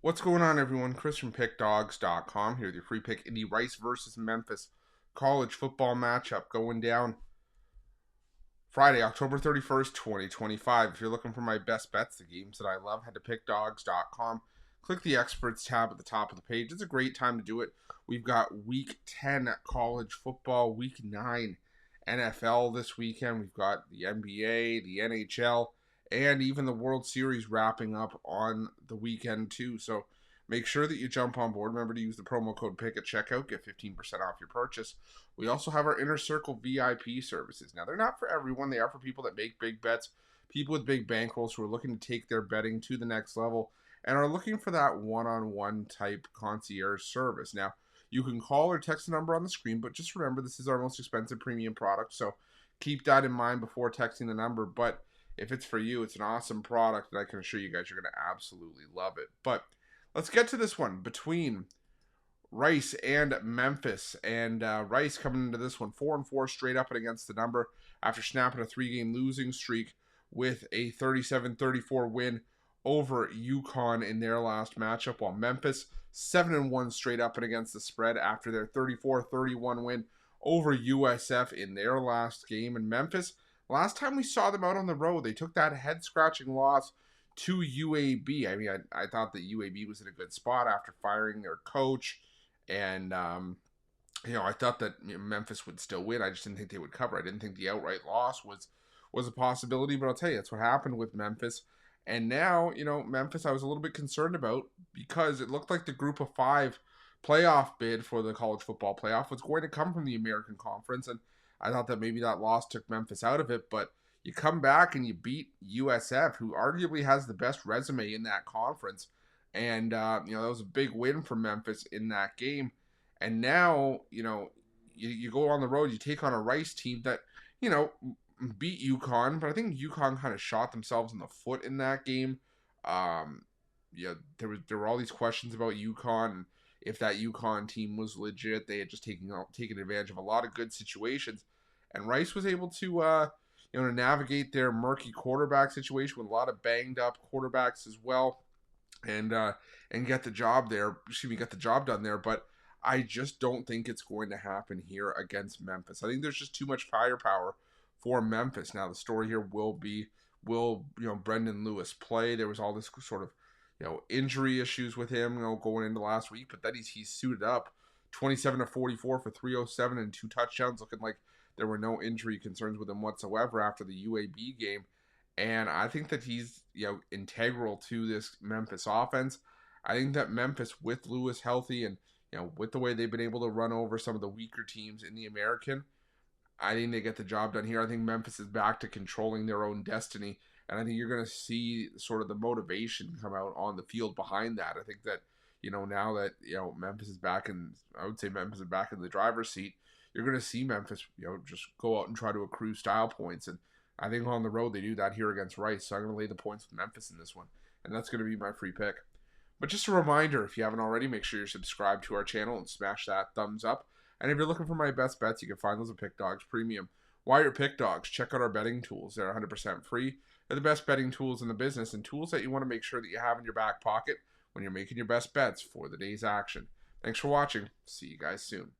What's going on, everyone? Chris from Pickdawgz.com here with your free pick in the Rice versus Memphis college football matchup going down Friday, October 31st, 2025. If you're looking for my best bets, the games that I love, head to Pickdawgz.com. Click the Experts tab at the top of the page. It's a great time to do it. We've got Week 10 college football, Week 9 NFL this weekend. We've got the NBA, the NHL, and even the World Series wrapping up on the weekend too. So make sure that you jump on board. Remember to use the promo code PICK at checkout. Get 15% off your purchase. We also have our Inner Circle VIP services. Now, they're not for everyone. They are for people that make big bets, people with big bankrolls who are looking to take their betting to the next level and are looking for that one-on-one type concierge service. Now, you can call or text the number on the screen, but just remember this is our most expensive premium product, so keep that in mind before texting the number. But if it's for you, it's an awesome product, and I can assure you guys you're going to absolutely love it. But let's get to this one between Rice and Memphis. And Rice coming into this one 4-4 straight up and against the number after snapping a 3-game losing streak with a 37-34 win over UConn in their last matchup, while Memphis 7-1 straight up and against the spread after their 34-31 win over USF in their last game. And Memphis, last time we saw them out on the road, they took that head-scratching loss to UAB. I mean, I thought that UAB was in a good spot after firing their coach, and I thought that Memphis would still win. I just didn't think they would cover. I didn't think the outright loss was a possibility, but I'll tell you, that's what happened with Memphis. And now, Memphis I was a little bit concerned about because it looked like the group of 5 playoff bid for the college football playoff was going to come from the American Conference, and I thought that maybe that loss took Memphis out of it, but you come back and you beat USF, who arguably has the best resume in that conference, and that was a big win for Memphis in that game. And now, you go on the road, you take on a Rice team that, beat UConn, but I think UConn kind of shot themselves in the foot in that game. There were all these questions about UConn, and if that UConn team was legit. They had just taken advantage of a lot of good situations, and Rice was able to to navigate their murky quarterback situation with a lot of banged up quarterbacks as well, and get the job done there. But I just don't think it's going to happen here against Memphis. I think there's just too much firepower for Memphis. Now the story here will Brendan Lewis play? There was all this sort of injury issues with him going into last week, but then he's suited up 27-44 for 307 and 2 touchdowns, looking like there were no injury concerns with him whatsoever after the UAB game. And I think that he's integral to this Memphis offense. I think that Memphis, with Lewis healthy and with the way they've been able to run over some of the weaker teams in the American, I think they get the job done here. I think Memphis is back to controlling their own destiny, and I think you're going to see sort of the motivation come out on the field behind that. I think that now that Memphis is back in, I would say Memphis is back in the driver's seat. You're going to see Memphis just go out and try to accrue style points, and I think on the road they do that here against Rice. So I'm going to lay the points with Memphis in this one, and that's going to be my free pick. But just a reminder, if you haven't already, make sure you're subscribed to our channel and smash that thumbs up. And if you're looking for my best bets, you can find those at Pickdawgz Premium. While you're at Pickdawgz, check out our betting tools. They're 100% free. They're the best betting tools in the business, and tools that you want to make sure that you have in your back pocket when you're making your best bets for the day's action. Thanks for watching. See you guys soon.